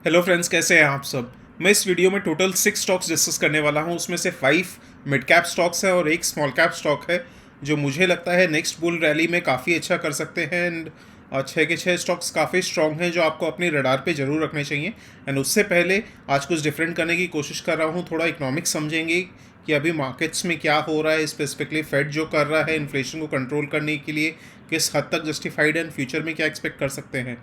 Hello friends, कैसे हैं आप सब। मैं इस वीडियो में टोटल 6 स्टॉक्स डिस्कस करने वाला हूं। उसमें से 5 मिड कैप स्टॉक्स हैं और एक स्मॉल कैप स्टॉक है जो मुझे लगता है नेक्स्ट बुल रैली में काफ़ी अच्छा कर सकते हैं। एंड 6 के 6 स्टॉक्स काफ़ी स्ट्रॉन्ग हैं जो आपको अपनी रडार पे ज़रूर रखने चाहिए। एंड उससे पहले आज कुछ डिफरेंट करने की कोशिश कर रहा हूँ। थोड़ा इकोनॉमिक्स समझेंगे कि अभी मार्केट्स में क्या हो रहा है, स्पेसिफिकली फेड जो कर रहा है इन्फ्लेशन को कंट्रोल करने के लिए किस हद तक जस्टिफाइड है, एंड फ्यूचर में क्या एक्सपेक्ट कर सकते हैं।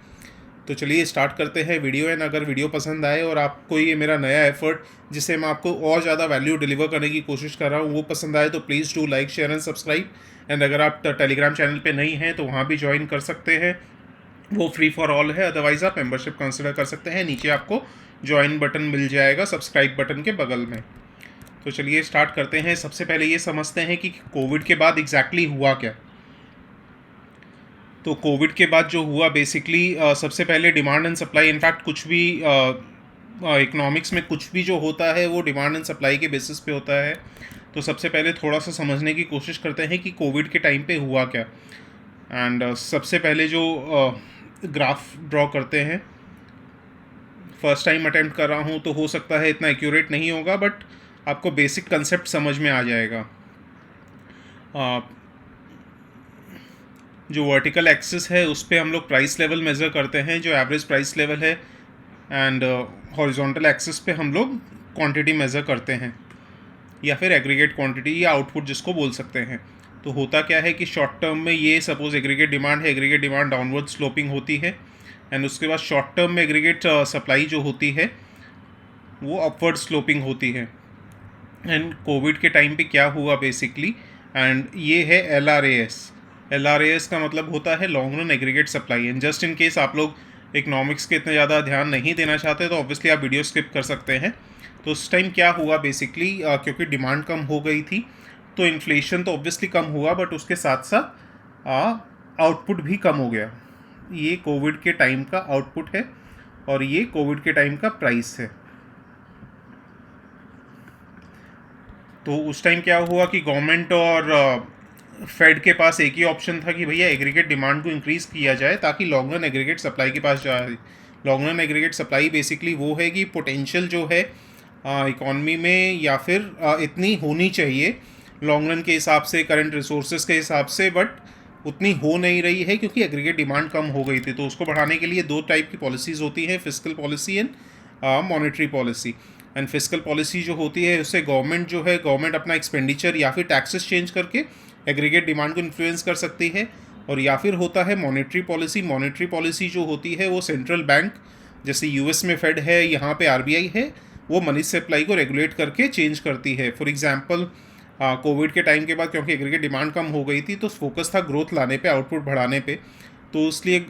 तो चलिए स्टार्ट करते हैं वीडियो। एंड अगर वीडियो पसंद आए और आपको ये मेरा नया एफर्ट जिससे मैं आपको और ज़्यादा वैल्यू डिलीवर करने की कोशिश कर रहा हूँ वो पसंद आए तो please do like, share and subscribe. And अगर आप टेलीग्राम चैनल पे नहीं हैं तो वहाँ भी ज्वाइन कर सकते हैं, वो फ्री फॉर ऑल है। अदरवाइज़ आप मेंबरशिप कंसिडर कर सकते हैं। नीचे आपको ज्वाइन बटन मिल जाएगा सब्सक्राइब बटन के बगल में। तो चलिए स्टार्ट करते हैं। सबसे पहले ये समझते हैं कि कोविड के बाद एग्जैक्टली हुआ क्या। तो कोविड के बाद जो हुआ बेसिकली, सबसे पहले डिमांड एंड सप्लाई, इनफैक्ट कुछ भी इकोनॉमिक्स में कुछ भी जो होता है वो डिमांड एंड सप्लाई के बेसिस पे होता है। तो सबसे पहले थोड़ा सा समझने की कोशिश करते हैं कि कोविड के टाइम पे हुआ क्या। एंड सबसे पहले जो ग्राफ ड्रॉ करते हैं, फर्स्ट टाइम अटेम्प्ट कर रहा हूँ तो हो सकता है इतना एक्यूरेट नहीं होगा, बट आपको बेसिक कंसेप्ट समझ में आ जाएगा। जो वर्टिकल एक्सिस है उस पर हम लोग प्राइस लेवल मेज़र करते हैं, जो एवरेज प्राइस लेवल है। एंड हॉरिजॉन्टल एक्सिस पे हम लोग क्वांटिटी मेज़र करते हैं, या फिर एग्रीगेट क्वांटिटी या आउटपुट जिसको बोल सकते हैं। तो होता क्या है कि शॉर्ट टर्म में ये सपोज एग्रीगेट डिमांड है, एग्रीगेट डिमांड डाउनवर्ड स्लोपिंग होती है। एंड उसके बाद शॉर्ट टर्म में एग्रीगेट सप्लाई जो होती है वो अपवर्ड स्लोपिंग होती है। एंड कोविड के टाइम पे क्या हुआ बेसिकली, एंड ये है एल आर ए एस का मतलब होता है long run aggregate supply. And just in case आप लोग इकोनॉमिक्स के इतने ज़्यादा ध्यान नहीं देना चाहते तो ऑब्वियसली आप वीडियो स्किप कर सकते हैं। तो उस टाइम क्या हुआ बेसिकली, क्योंकि डिमांड कम हो गई थी तो इन्फ्लेशन तो ऑब्वियसली कम हुआ, बट उसके साथ साथ आउटपुट भी कम हो गया। ये कोविड के टाइम का आउटपुट है और ये कोविड के टाइम का प्राइस है। तो उस टाइम क्या हुआ कि गवर्नमेंट और फेड के पास एक ही ऑप्शन था कि भैया एग्रीगेट डिमांड को इंक्रीज़ किया जाए ताकि लॉन्ग रन एग्रीगेट सप्लाई के पास जाए। Long run aggregate supply basically वो है कि पोटेंशियल जो है इकॉनमी में, या फिर इतनी होनी चाहिए लॉन्ग रन के हिसाब से, करंट रिसोर्सेज के हिसाब से, बट उतनी हो नहीं रही है क्योंकि एग्रीगेट डिमांड कम हो गई थी। तो उसको बढ़ाने के लिए दो टाइप की पॉलिसीज़ होती हैं, fiscal policy and monetary policy. And fiscal policy जो होती है उससे गवर्नमेंट अपना एक्सपेंडिचर या फिर टैक्सेस चेंज करके एग्रीगेट डिमांड को इन्फ्लुएंस कर सकती है। और या फिर होता है मॉनेटरी पॉलिसी जो होती है वो सेंट्रल बैंक, जैसे यूएस में फेड है, यहाँ पे आरबीआई है, वो मनी सप्लाई को रेगुलेट करके चेंज करती है। फॉर एग्जांपल कोविड के टाइम के बाद क्योंकि एग्रीगेट डिमांड कम हो गई थी तो फोकस था ग्रोथ लाने पे, आउटपुट बढ़ाने पे। तो इसलिए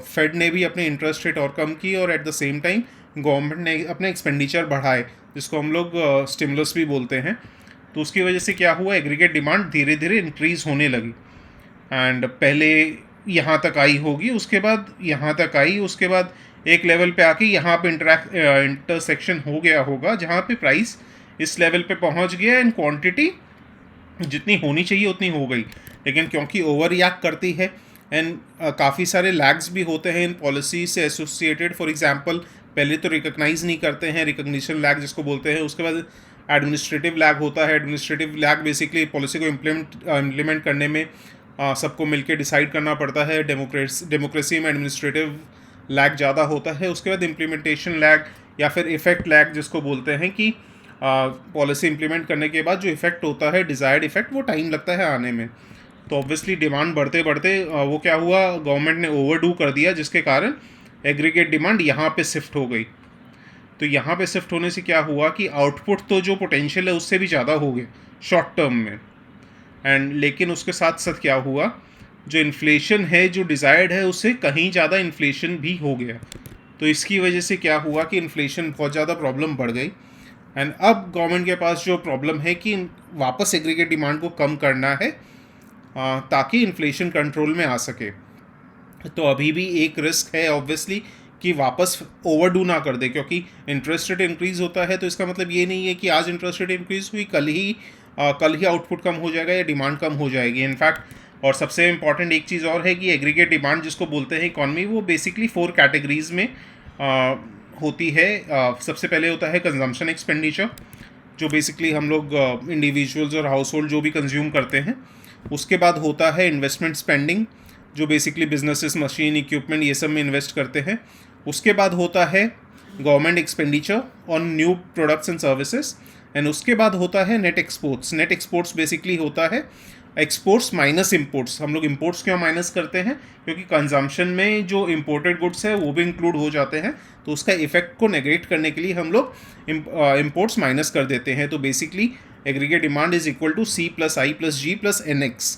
फेड ने भी अपने इंटरेस्ट रेट और कम की, और at the same time government ने अपने एक्सपेंडिचर बढ़ाए, जिसको हम लोग स्टिमुलस भी बोलते हैं। तो उसकी वजह से क्या हुआ, एग्रीगेट डिमांड धीरे धीरे इंक्रीज़ होने लगी। एंड पहले यहाँ तक आई होगी, उसके बाद यहाँ तक आई, उसके बाद एक लेवल पे आके यहाँ पे इंटरसेक्शन हो गया होगा जहाँ पे प्राइस इस लेवल पे पहुँच गया एंड क्वांटिटी जितनी होनी चाहिए उतनी हो गई। लेकिन क्योंकि ओवर रिएक्ट करती है एंड काफ़ी सारे लैग्स भी होते हैं इन पॉलिसी से एसोसिएटेड। फॉर एग्जांपल पहले तो रिकॉग्नाइज नहीं करते हैं, रिकग्निशन लैग जिसको बोलते हैं। उसके बाद एडमिनिस्ट्रेटिव लैग होता है। एडमिनिस्ट्रेटिव लैग बेसिकली पॉलिसी को इम्प्लीमेंट करने में सबको मिलकर डिसाइड करना पड़ता है। डेमोक्रेसी में एडमिनिस्ट्रेटिव लैग ज़्यादा होता है। उसके बाद इम्प्लीमेंटेशन लैग या फिर इफेक्ट लैग जिसको बोलते हैं कि पॉलिसी इम्प्लीमेंट करने के बाद जो इफेक्ट होता है, डिज़ायर्ड इफेक्ट, वो टाइम लगता है आने में। तो ऑब्वियसली डिमांड बढ़ते बढ़ते वो क्या हुआ, गवर्नमेंट ने ओवरडू कर दिया, जिसके कारण एग्रीगेट डिमांड यहाँ पे शिफ्ट हो गई। तो यहाँ पे शिफ्ट होने से क्या हुआ कि आउटपुट तो जो पोटेंशियल है उससे भी ज़्यादा हो गया शॉर्ट टर्म में। एंड लेकिन उसके साथ साथ क्या हुआ, जो इन्फ्लेशन है जो डिज़ायर्ड है उससे कहीं ज़्यादा इन्फ्लेशन भी हो गया। तो इसकी वजह से क्या हुआ कि इन्फ्लेशन बहुत ज़्यादा प्रॉब्लम बढ़ गई। एंड अब गवर्नमेंट के पास जो प्रॉब्लम है कि वापस एग्रीगेट डिमांड को कम करना है ताकि इन्फ्लेशन कंट्रोल में आ सके। तो अभी भी एक रिस्क है ऑब्वियसली कि वापस ओवरडू ना कर दे, क्योंकि इंटरेस्ट रेट इंक्रीज़ होता है तो इसका मतलब ये नहीं है कि आज इंटरेस्ट रेट इंक्रीज़ हुई कल ही आउटपुट कम हो जाएगा या डिमांड कम हो जाएगी। इनफैक्ट और सबसे इंपॉर्टेंट एक चीज़ और है कि एग्रीगेट डिमांड जिसको बोलते हैं इकॉनमी, वो बेसिकली 4 कैटेगरीज में होती है सबसे पहले होता है कंजम्पशन एक्सपेंडिचर, जो बेसिकली हम लोग इंडिविजुअल्स और हाउस होल्ड जो भी कंज्यूम करते हैं। उसके बाद होता है इन्वेस्टमेंट स्पेंडिंग, जो बेसिकली बिजनेसेस मशीन इक्विपमेंट ये सब में इन्वेस्ट करते हैं। उसके बाद होता है government expenditure on new products and services, and उसके बाद होता है net exports. Net exports basically होता है एक्सपोर्ट्स माइनस इंपोर्ट्स। हम लोग इंपोर्ट्स क्यों माइनस करते हैं? क्योंकि कंजम्पशन में जो इंपोर्टेड गुड्स है वो भी इंक्लूड हो जाते हैं, तो उसका इफेक्ट को नेगेट करने के लिए हम लोग इंपोर्ट्स माइनस कर देते हैं। तो basically aggregate demand is equal to C plus I plus G plus N X.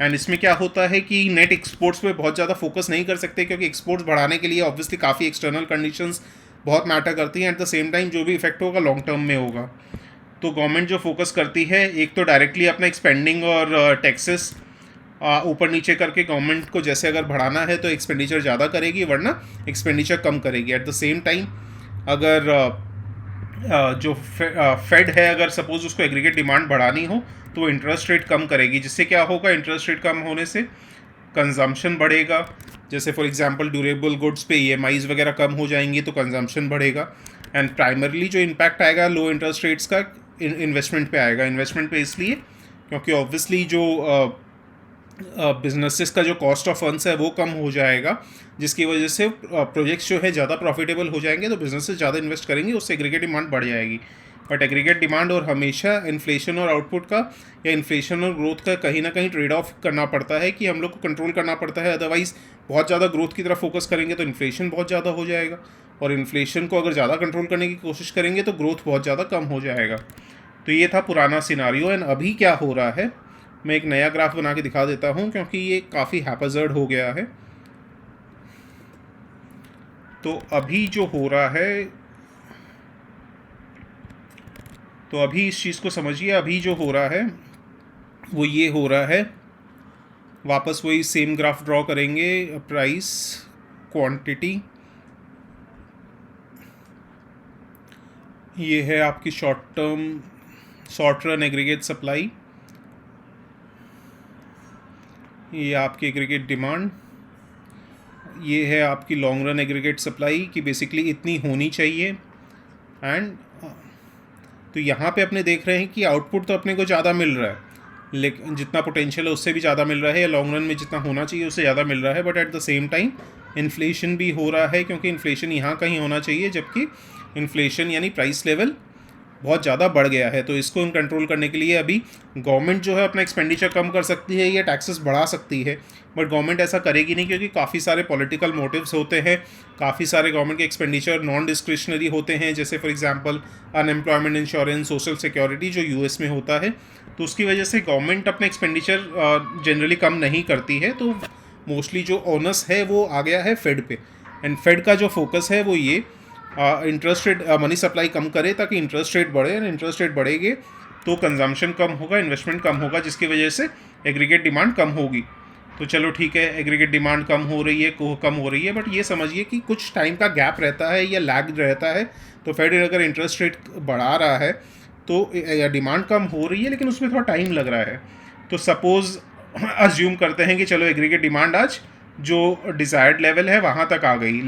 And इसमें क्या होता है कि नेट एक्सपोर्ट्स पे बहुत ज़्यादा फोकस नहीं कर सकते, क्योंकि एक्सपोर्ट्स बढ़ाने के लिए ऑब्वियसली काफ़ी एक्सटर्नल कंडीशंस बहुत मैटर करती हैं। एट द सेम टाइम जो भी इफेक्ट होगा लॉन्ग टर्म में होगा। तो गवर्नमेंट जो फोकस करती है, एक तो डायरेक्टली अपना एक्सपेंडिंग और टैक्सेस ऊपर नीचे करके गवर्नमेंट को जैसे अगर बढ़ाना है तो एक्सपेंडिचर ज़्यादा करेगी, वरना एक्सपेंडिचर कम करेगी। एट द सेम टाइम अगर जो फेड है, अगर सपोज उसको एग्रीगेट डिमांड बढ़ानी हो तो वो इंटरेस्ट रेट कम करेगी, जिससे क्या होगा, इंटरेस्ट रेट कम होने से कंजम्पशन बढ़ेगा। जैसे फॉर एग्जांपल ड्यूरेबल गुड्स पे ईएमआईज वगैरह कम हो जाएंगी तो कंजम्पशन बढ़ेगा। एंड प्राइमरली जो इम्पैक्ट आएगा लो इंटरेस्ट रेट्स का इन्वेस्टमेंट पे आएगा। इन्वेस्टमेंट पे इसलिए क्योंकि ऑब्वियसली जो बिजनेसेस का जो कॉस्ट ऑफ फंड्स है वो कम हो जाएगा, जिसकी वजह से प्रोजेक्ट्स जो है ज़्यादा प्रॉफिटेबल हो जाएंगे, तो बिजनेसेस ज़्यादा इन्वेस्ट करेंगे, उससे एग्रीगेट डिमांड बढ़ जाएगी। बट एग्रीगेट डिमांड और हमेशा इन्फ्लेशन और आउटपुट का या इन्फ्लेशन और ग्रोथ का कहीं ना कहीं ट्रेड ऑफ करना पड़ता है, कि हम लोग को कंट्रोल करना पड़ता है। अदरवाइज़ बहुत ज़्यादा ग्रोथ की तरफ फोकस करेंगे तो इन्फ्लेशन बहुत ज़्यादा हो जाएगा, और इन्फ्लेशन को अगर ज़्यादा कंट्रोल करने की कोशिश करेंगे तो ग्रोथ बहुत ज़्यादा कम हो जाएगा। तो ये था पुराना सिनारियो। एंड अभी क्या हो रहा है, मैं एक नया ग्राफ बना के दिखा देता हूँ, क्योंकि ये काफ़ी हैपजर्ड हो गया है। तो अभी जो हो रहा है, तो अभी इस चीज़ को समझिए। अभी जो हो रहा है वो ये हो रहा है, वापस वही सेम ग्राफ ड्रॉ करेंगे, प्राइस क्वांटिटी, ये है आपकी शॉर्ट रन एग्रीगेट सप्लाई, ये आपकी एग्रीगेट डिमांड, ये है आपकी लॉन्ग रन एग्रीगेट सप्लाई कि बेसिकली इतनी होनी चाहिए। एंड तो यहाँ पे अपने देख रहे हैं कि आउटपुट तो अपने को ज़्यादा मिल रहा है, लेकिन जितना पोटेंशियल है उससे भी ज़्यादा मिल रहा है, या लॉन्ग रन में जितना होना चाहिए उससे ज़्यादा मिल रहा है। But at the same time inflation भी हो रहा है, क्योंकि इन्फ्लेशन यहाँ कहीं होना चाहिए, जबकि इन्फ्लेशन यानी प्राइस लेवल बहुत ज़्यादा बढ़ गया है। तो इसको कंट्रोल करने के लिए अभी गवर्नमेंट जो है अपना एक्सपेंडिचर कम कर सकती है या टैक्सेस बढ़ा सकती है, बट गवर्नमेंट ऐसा करेगी नहीं, क्योंकि काफ़ी सारे पॉलिटिकल मोटिव्स होते हैं। काफ़ी सारे गवर्नमेंट के एक्सपेंडिचर नॉन डिस्क्रिशनरी होते हैं, जैसे for example unemployment insurance, social security जो यूएस में होता है। तो उसकी वजह से गवर्नमेंट अपना एक्सपेंडिचर जनरली कम नहीं करती है। तो मोस्टली जो ओनस है वो आ गया है फेड पे, एंड फेड का जो फोकस है वो ये इंटरेस्ट रेट मनी सप्लाई कम करे, ताकि इंटरेस्ट रेट बढ़े, एंड इंटरेस्ट रेट बढ़ेंगे तो कंजम्पशन कम होगा, इन्वेस्टमेंट कम होगा, जिसकी वजह से एग्रीगेट डिमांड कम होगी। तो चलो ठीक है, एग्रीगेट डिमांड कम हो रही है, बट ये समझिए कि कुछ टाइम का गैप रहता है या लैग रहता है। तो फेड अगर इंटरेस्ट रेट बढ़ा रहा है तो या डिमांड कम हो रही है, लेकिन उसमें थोड़ा टाइम लग रहा है। तो सपोज़ अज्यूम करते हैं कि चलो एग्रीगेट डिमांड आज जो डिज़ायर्ड लेवल है वहाँ तक आ गई,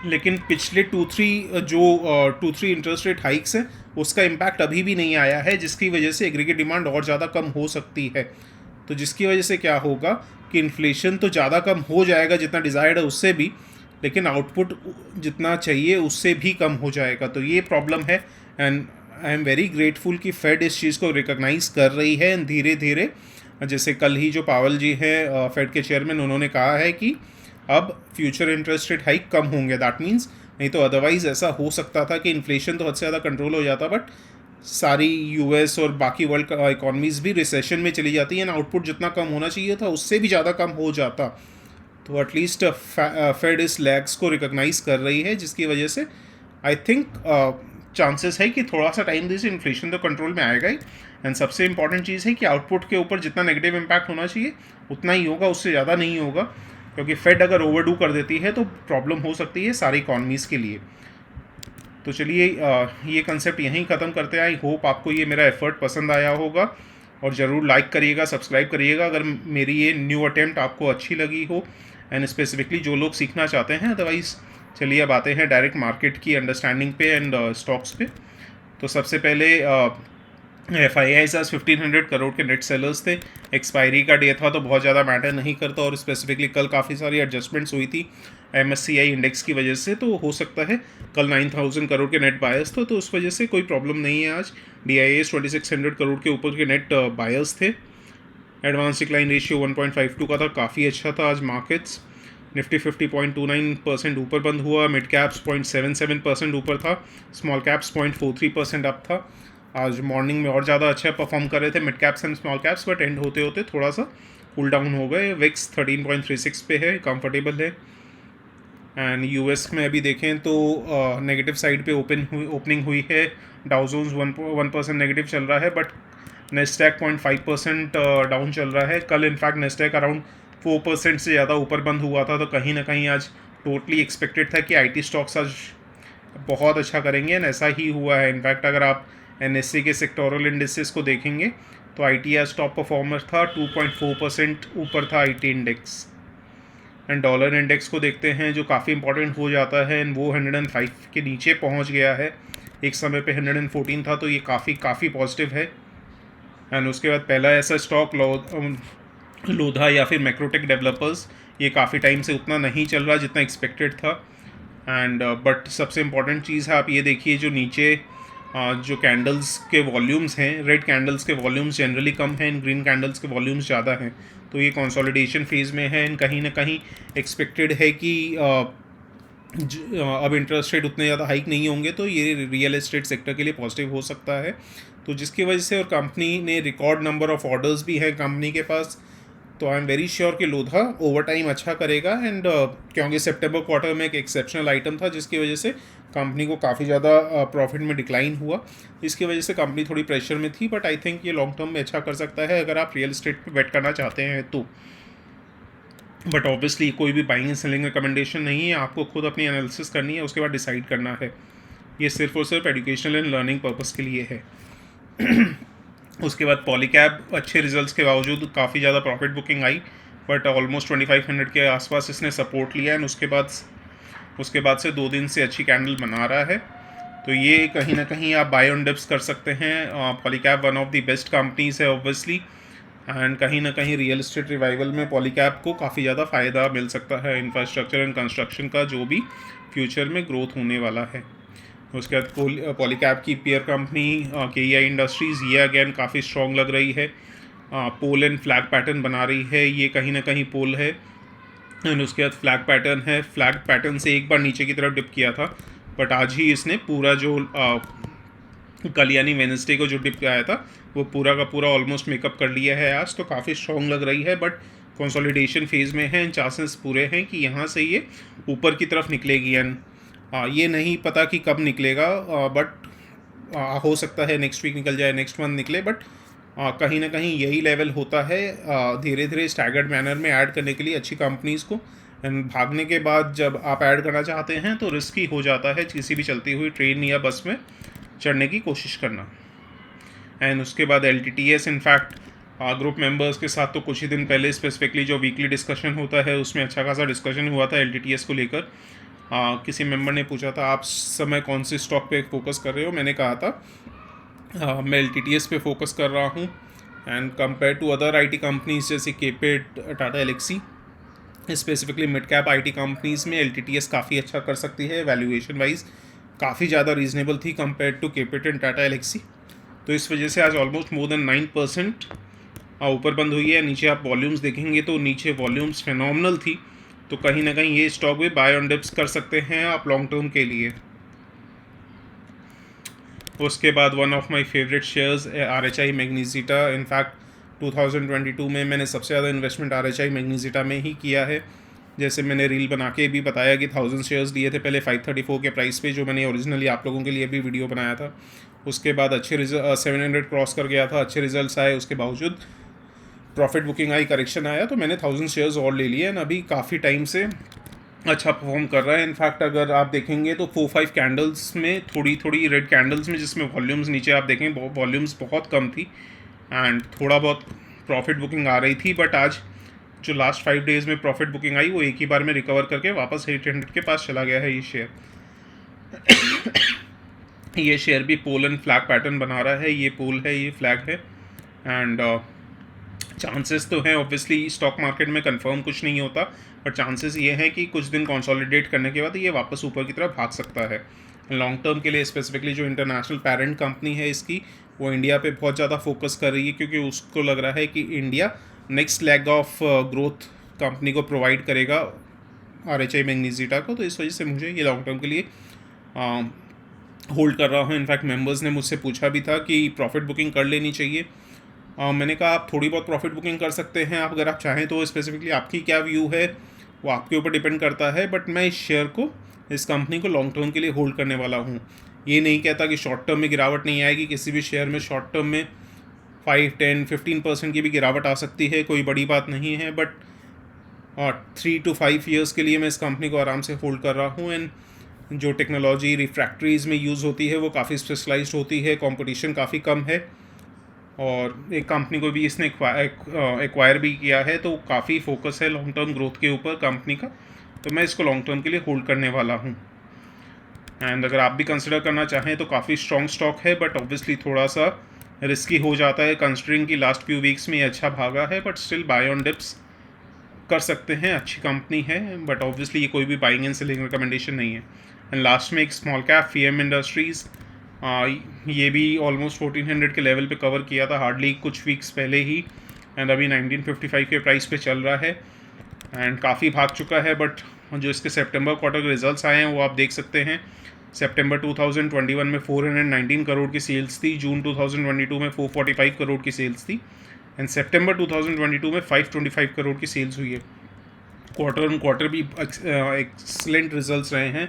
लेकिन पिछले 2-3 इंटरेस्ट रेट हाइक्स हैं उसका इम्पैक्ट अभी भी नहीं आया है, जिसकी वजह से एग्रीगेट डिमांड और ज़्यादा कम हो सकती है। तो जिसकी वजह से क्या होगा कि इन्फ्लेशन तो ज़्यादा कम हो जाएगा जितना डिज़ायर्ड है उससे भी, लेकिन आउटपुट जितना चाहिए उससे भी कम हो जाएगा। तो ये प्रॉब्लम है, and I am very grateful कि फेड इस चीज़ को रिकॉग्नाइज़ कर रही है। एंड धीरे धीरे, जैसे कल ही जो पावल जी हैं फेड के चेयरमैन, उन्होंने कहा है कि अब फ्यूचर इंटरेस्ट रेट हाइक कम होंगे। दैट मीन्स, नहीं तो अदरवाइज़ ऐसा हो सकता था कि इन्फ्लेशन तो हद से ज़्यादा कंट्रोल हो जाता, बट सारी यूएस और बाकी वर्ल्ड इकॉनमीज़ भी रिसेशन में चली जाती हैं, एंड आउटपुट जितना कम होना चाहिए था उससे भी ज़्यादा कम हो जाता। तो एटलीस्ट फेड इस लैग्स को रिकॉग्नाइज़ कर रही है, जिसकी वजह से आई थिंक चांसेस है कि थोड़ा सा टाइम दे से इन्फ्लेशन तो कंट्रोल में आएगा ही। एंड सबसे इंपॉर्टेंट चीज़ है कि आउटपुट के ऊपर जितना नेगेटिव इम्पैक्ट होना चाहिए उतना ही होगा, उससे ज़्यादा नहीं होगा, क्योंकि फेड अगर ओवरडू कर देती है तो प्रॉब्लम हो सकती है सारी इकॉनमीज़ के लिए। तो चलिए ये कंसेप्ट यहीं ख़त्म करते हैं। आई होप आपको ये मेरा एफर्ट पसंद आया होगा, और ज़रूर लाइक करिएगा, सब्सक्राइब करिएगा अगर मेरी ये न्यू अटेम्प्ट आपको अच्छी लगी हो, एंड स्पेसिफिकली जो लोग सीखना चाहते हैं। अदरवाइज़ चलिए अब आते हैं डायरेक्ट मार्केट की अंडरस्टैंडिंग पे एंड स्टॉक्स पे। तो सबसे पहले FIIs आज 1500 करोड़ के नेट सेलर्स थे। एक्सपायरी का डे था तो बहुत ज़्यादा मैटर नहीं करता, और स्पेसिफिकली कल काफ़ी सारी एडजस्टमेंट्स हुई थी MSCI इंडेक्स की वजह से, तो हो सकता है कल 9000 करोड़ के नेट बायर्स थे, तो उस वजह से कोई प्रॉब्लम नहीं है। आज DIAs 2600 करोड़ के ऊपर के नेट बायर्स थे। एडवांस डिक्लाइन रेशियो 1.52 का था, काफ़ी अच्छा था आज मार्केट्स। निफ्टी 50.29% ऊपर बंद हुआ, मिड कैप्स 0.77% ऊपर था, स्मॉल कैप्स 0.43% अप था। आज मॉर्निंग में और ज़्यादा अच्छा परफॉर्म कर रहे थे mid caps and small caps, but and होते होते थोड़ा सा कूल डाउन हो गए। विक्स 13.36 पे है, कंफर्टेबल है। एंड US में अभी देखें तो नेगेटिव साइड पे ओपनिंग हुई है। डाउ जोन्स 1% नेगेटिव चल रहा है, बट नेस्डैक 0.5% डाउन चल रहा है। कल इनफैक्ट नेस्डैक अराउंड 4% से ज़्यादा ऊपर बंद हुआ था, तो कहीं ना कहीं आज टोटली एक्सपेक्टेड था कि IT स्टॉक्स आज बहुत अच्छा करेंगे, एंड ऐसा ही हुआ है। इनफैक्ट अगर आप NSE के सेक्टोरल इंडेक्सेस को देखेंगे तो IT आज टॉप परफॉर्मर था, 2.4% ऊपर था IT index. And dollar index को देखते हैं जो काफ़ी इंपॉर्टेंट हो जाता है, एंड वो 105 के नीचे पहुंच गया है। एक समय पे 114 था, तो ये काफ़ी पॉजिटिव है। एंड उसके बाद पहला ऐसा स्टॉक लोधा या फिर मैक्रोटेक डेवलपर्स, ये काफ़ी टाइम से उतना नहीं चल रहा जितना एक्सपेक्टेड था। एंड बट सबसे इम्पॉर्टेंट चीज़ है, आप ये देखिए जो नीचे जो कैंडल्स के वॉल्यूम्स हैं, रेड कैंडल्स के वॉल्यूम्स जनरली कम हैं, एंड ग्रीन कैंडल्स के वॉल्यूम्स ज़्यादा हैं, तो ये कंसोलिडेशन फेज़ में है। एंड कहीं ना कहीं एक्सपेक्टेड है कि अब इंटरेस्ट रेट उतने ज़्यादा हाइक नहीं होंगे, तो ये रियल एस्टेट सेक्टर के लिए पॉजिटिव हो सकता है। तो जिसकी वजह से, और कंपनी ने रिकॉर्ड नंबर ऑफ ऑर्डर्स भी है कंपनी के पास, तो आई एम वेरी श्योर कि लोधा ओवर टाइम अच्छा करेगा। एंड क्योंकि सितंबर क्वार्टर में एक एक्सेप्शनल आइटम था जिसकी वजह से कंपनी को काफ़ी ज़्यादा प्रॉफिट में डिक्लाइन हुआ, इसकी वजह से कंपनी थोड़ी प्रेशर में थी, बट आई थिंक ये लॉन्ग टर्म में अच्छा कर सकता है अगर आप रियल एस्टेट पे बेट करना चाहते हैं तो। बट ऑब्वियसली कोई भी बाइंग एंड सेलिंग रिकमेंडेशन नहीं है, आपको खुद अपनी एनालिसिस करनी है, उसके बाद डिसाइड करना है। ये सिर्फ और सिर्फ एजुकेशनल एंड लर्निंग पर्पस के लिए है। उसके बाद पॉलीकैब अच्छे रिजल्ट्स के बावजूद काफ़ी ज़्यादा profit booking I, but almost 2500 के आसपास इसने सपोर्ट लिया, एंड उसके बाद से 2 दिन से अच्छी कैंडल बना रहा है। तो ये कहीं ना कहीं आप बाय ऑन डिप्स कर सकते हैं। Polycab one of the best companies है ऑब्वियसली, एंड कहीं ना कहीं रियल एस्टेट रिवाइवल में पॉलीकैब को काफ़ी ज़्यादा फ़ायदा मिल सकता है, इंफ्रास्ट्रक्चर एंड कंस्ट्रक्शन का जो भी फ्यूचर में ग्रोथ होने वाला है। उसके बाद पॉलीकैब की पीयर कंपनी KEI इंडस्ट्रीज़, ये अगेन काफ़ी स्ट्रॉन्ग लग रही है। पोल एंड फ्लैग पैटर्न बना रही है, ये कहीं ना कहीं पोल है, एंड उसके बाद फ्लैग पैटर्न है। फ्लैग पैटर्न से एक बार नीचे की तरफ डिप किया था, बट आज ही इसने पूरा जो कल यानी वेडनेसडे को जो डिप आया था वो पूरा का पूरा ऑलमोस्ट मेकअप कर लिया है आज, तो काफ़ी स्ट्रॉन्ग लग रही है। बट कंसोलिडेशन फेज़ में है, एंड चांसेस पूरे हैं कि यहाँ से ये ऊपर की तरफ निकलेगी। एंड ये नहीं पता कि कब निकलेगा, बट हो सकता है नेक्स्ट वीक निकल जाए, नेक्स्ट मंथ निकले, बट कहीं ना कहीं यही लेवल होता है धीरे धीरे स्टैगर्ड मैनर में ऐड करने के लिए अच्छी कंपनीज़ को। एंड भागने के बाद जब आप ऐड करना चाहते हैं तो रिस्की हो जाता है किसी भी चलती हुई ट्रेन या बस में चढ़ने की कोशिश करना। एंड उसके बाद LTTS इनफैक्ट ग्रुप मेंबर्स के साथ तो कुछ ही दिन पहले स्पेसिफिकली जो वीकली डिस्कशन होता है उसमें अच्छा खासा डिस्कशन हुआ था LTTS को लेकर। किसी मेंबर ने पूछा था आप समय कौन से स्टॉक पे फोकस कर रहे हो, मैंने कहा था मैं LTTS पे फोकस कर रहा हूँ। And compare to other IT companies जैसे केपेट, Tata Elxsi, specifically mid cap IT companies में LTTS काफ़ी अच्छा कर सकती है। वैल्यूएशन वाइज काफ़ी ज़्यादा रीजनेबल थी compare to KPIT and Tata Elxsi, तो इस वजह से आज ऑलमोस्ट मोर देन 9% ऊपर बंद हुई है। नीचे आप वॉल्यूम्स देखेंगे तो नीचे वॉल्यूम्स फिनोमिनल थी, तो कहीं ना कहीं ये स्टॉक भी बाय ऑन डिप्स कर सकते हैं आप लॉन्ग टर्म के लिए। उसके बाद one of my favourite shares RHI Magnesita. In fact 2022 में मैंने सबसे ज़्यादा इन्वेस्टमेंट RHI मैग्नीजिटा में ही किया है। जैसे मैंने रील बना के भी बताया कि 1000 शेयर्स लिए थे पहले 534 के प्राइस पे, जो मैंने ओरिजिनली आप लोगों के लिए भी वीडियो बनाया था। उसके बाद अच्छे 700 क्रॉस कर गया था, अच्छे रिजल्ट्स आए, उसके बावजूद प्रॉफिट बुकिंग आई, करेक्शन आया, तो मैंने 1000 शेयर्स और ले लिए, एंड अभी काफ़ी टाइम से अच्छा परफॉर्म कर रहा है। इनफैक्ट अगर आप देखेंगे तो 4-5 कैंडल्स में थोड़ी रेड कैंडल्स में जिसमें वॉल्यूम्स नीचे आप देखें वॉल्यूम्स बहुत कम थी एंड थोड़ा बहुत प्रॉफिट बुकिंग आ रही थी, बट आज जो लास्ट 5 डेज़ में प्रॉफिट बुकिंग आई वो एक ही बार में रिकवर करके वापस 800 के पास चला गया है ये शेयर। ये शेयर भी पोल एंड फ्लैग पैटर्न बना रहा है, ये पोल है, ये फ्लैग है। एंड चांसेस तो हैं, ऑब्वियसली स्टॉक मार्केट में कंफर्म कुछ नहीं होता, बट चांसेस ये हैं कि कुछ दिन कंसोलिडेट करने के बाद ये वापस ऊपर की तरफ भाग सकता है। लॉन्ग टर्म के लिए स्पेसिफिकली जो इंटरनेशनल पेरेंट कंपनी है इसकी, वो इंडिया पे बहुत ज़्यादा फोकस कर रही है, क्योंकि उसको लग रहा है कि India next leg of growth company को प्रोवाइड करेगा RHI मैग्नीशिया को। तो इस वजह से मुझे ये लॉन्ग टर्म के लिए होल्ड कर रहा हूँ। इनफैक्ट मेंबर्स ने मुझसे पूछा भी था कि प्रॉफिट बुकिंग कर लेनी चाहिए। मैंने कहा आप थोड़ी बहुत प्रॉफिट बुकिंग कर सकते हैं, आप अगर आप चाहें तो। स्पेसिफिकली आपकी क्या व्यू है वो आपके ऊपर डिपेंड करता है, बट मैं इस शेयर को, इस कंपनी को लॉन्ग टर्म के लिए होल्ड करने वाला हूँ। ये नहीं कहता कि शॉर्ट टर्म में गिरावट नहीं आएगी, किसी भी शेयर में शॉर्ट टर्म में 5, 10, 15% की भी गिरावट आ सकती है, कोई बड़ी बात नहीं है। बट 3 to 5 ईयर्स के लिए मैं इस कंपनी को आराम से होल्ड कर रहा हूँ। एंड जो टेक्नोलॉजी रिफ्रैक्टरीज़ में यूज़ होती है वो काफ़ी स्पेशलाइज्ड होती है, कंपटीशन काफ़ी कम है, और एक कंपनी को भी इसने एक्वायर भी किया है, तो काफ़ी फोकस है लॉन्ग टर्म ग्रोथ के ऊपर कंपनी का। तो मैं इसको लॉन्ग टर्म के लिए होल्ड करने वाला हूँ। एंड अगर आप भी कंसिडर करना चाहें तो काफ़ी स्ट्रॉन्ग स्टॉक है, बट ऑब्वियसली थोड़ा सा रिस्की हो जाता है कंसिडरिंग कि लास्ट फ्यू वीक्स में ये अच्छा भागा है, but still buy on dips कर सकते हैं, अच्छी कंपनी है। बट ऑब्वियसली ये कोई भी बाइंग एंड सेलिंग रिकमेंडेशन नहीं है। एंड लास्ट में एक स्मॉल कैप VM इंडस्ट्रीज़, ये भी ऑलमोस्ट 1400 के लेवल पे कवर किया था हार्डली कुछ वीक्स पहले ही, एंड अभी 1955 के प्राइस पे चल रहा है एंड काफ़ी भाग चुका है। बट जो इसके सितंबर क्वार्टर के रिजल्ट्स आए हैं वो आप देख सकते हैं। सितंबर 2021 में 419 करोड़ की सेल्स थी, जून 2022 में 445 करोड़ की सेल्स थी, एंड सितंबर 2022 में 525 करोड़ की सेल्स हुई है। क्वार्टर ऑन क्वार्टर भी एक्सलेंट रिजल्ट्स रहे हैं।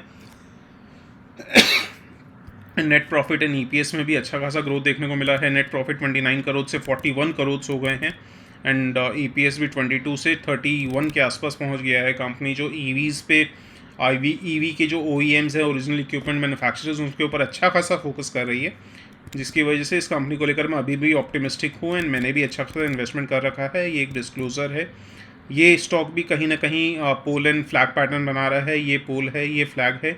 नेट प्रॉफिट एंड EPS में भी अच्छा खासा ग्रोथ देखने को मिला है। नेट प्रॉफिट 29 करोड़ से 41 करोड़ हो गए हैं, एंड EPS भी 22 से 31 के आसपास पहुंच गया है। कंपनी जो EVs पे EV के जो OEMs है, ओरिजिनल इक्विपमेंट मैन्युफैक्चरर्स, उनके ऊपर अच्छा खासा फोकस कर रही है, जिसकी वजह से इस कंपनी को लेकर मैं अभी भी ऑप्टिमिस्टिक हूँ। एंड मैंने भी अच्छा खासा इन्वेस्टमेंट कर रखा है। ये एक डिस्क्लोज़र है। ये स्टॉक भी कहीं ना कहीं पोल एंड फ्लैग पैटर्न बना रहा है। ये पोल है, ये फ्लैग है।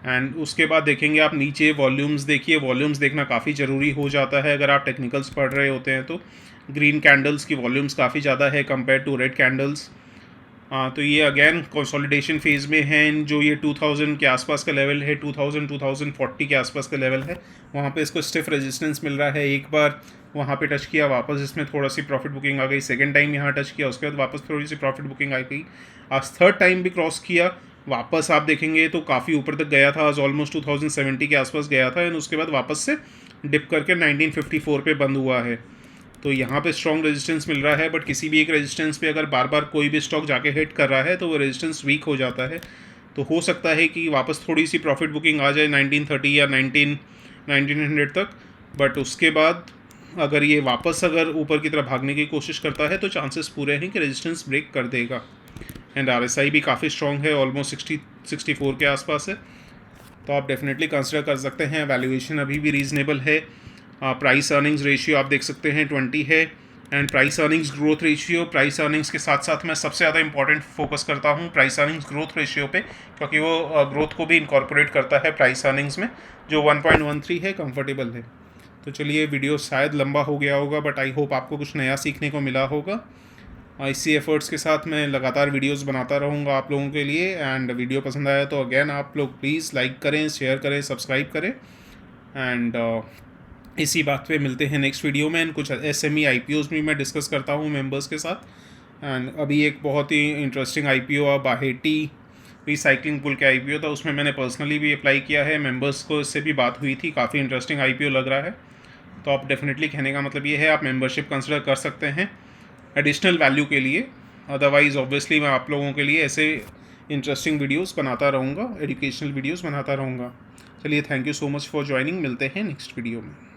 एंड उसके बाद देखेंगे आप नीचे वॉल्यूम्स देखिए, वॉल्यूम्स देखना काफ़ी ज़रूरी हो जाता है अगर आप टेक्निकल्स पढ़ रहे होते हैं तो। ग्रीन कैंडल्स की वॉल्यूम्स काफ़ी ज़्यादा है कंपेयर टू रेड कैंडल्स। तो ये अगेन कंसोलिडेशन फेज़ में है। जो ये 2000 के आसपास का लेवल है, 2040 के आसपास का लेवल है, वहाँ पे इसको स्टिफ रेजिस्टेंस मिल रहा है। एक बार वहाँ पे टच किया, वापस इसमें थोड़ा सी प्रॉफिट बुकिंग आ गई। सेकेंड टाइम यहाँ टच किया, उसके बाद वापस थोड़ी सी प्रॉफिट बुकिंग आ गई। आज थर्ड टाइम भी क्रॉस किया, वापस आप देखेंगे तो काफ़ी ऊपर तक गया था। आज ऑलमोस्ट 2070 के आसपास गया था, एंड उसके बाद वापस से डिप करके 1954 पे बंद हुआ है। तो यहाँ पे स्ट्रॉन्ग रेजिस्टेंस मिल रहा है, बट किसी भी एक रेजिस्टेंस पे अगर बार बार कोई भी स्टॉक जाके हिट कर रहा है तो वो रेजिस्टेंस वीक हो जाता है। तो हो सकता है कि वापस थोड़ी सी प्रॉफिट बुकिंग आ जाए 1930 या 1900 तक, बट उसके बाद अगर ये वापस अगर ऊपर की तरफ भागने की कोशिश करता है तो चांसेस पूरे हैं कि रेजिस्टेंस ब्रेक कर देगा। एंड RSI भी काफ़ी स्ट्रॉन्ग है, ऑलमोस्ट 64 के आसपास है। तो आप डेफिनेटली कंसिडर कर सकते हैं। वैल्यूएशन अभी भी रीज़नेबल है। प्राइस अर्निंग्स रेशियो आप देख सकते हैं 20 है, and price earnings growth ratio, price earnings के साथ साथ मैं सबसे ज़्यादा इंपॉर्टेंट फोकस करता हूँ प्राइस अर्निंग्स ग्रोथ रेशियो पे, क्योंकि वो ग्रोथ को भी इनकॉर्पोरेट करता है प्राइस अर्निंग्स में, जो 1.13 है, कंफर्टेबल है। तो चलिए, वीडियो शायद लंबा हो गया होगा, बट आई होप आपको कुछ नया सीखने को मिला होगा। इसी एफर्ट्स के साथ मैं लगातार वीडियोस बनाता रहूँगा आप लोगों के लिए। एंड वीडियो पसंद आया तो अगेन आप लोग प्लीज़ लाइक करें, शेयर करें, सब्सक्राइब करें। एंड इसी बात पे मिलते हैं नेक्स्ट वीडियो में। एंड कुछ SME IPOs भी मैं डिस्कस करता हूँ मेंबर्स के साथ। एंड अभी एक बहुत ही इंटरेस्टिंग IPO बाहेटी रिसाइकलिंग पुल के IPO था, उसमें मैंने पर्सनली भी अप्लाई किया है। मेंबर्स को इससे भी बात हुई थी, काफ़ी इंटरेस्टिंग IPO लग रहा है। तो आप डेफिनेटली, कहने का मतलब ये है, आप मेंबरशिप कंसिडर कर सकते हैं एडिशनल वैल्यू के लिए। अदरवाइज़ ऑब्वियसली मैं आप लोगों के लिए ऐसे इंटरेस्टिंग वीडियोस बनाता रहूँगा, एजुकेशनल वीडियोस बनाता रहूँगा। चलिए, thank you so much for joining. मिलते हैं नेक्स्ट वीडियो में।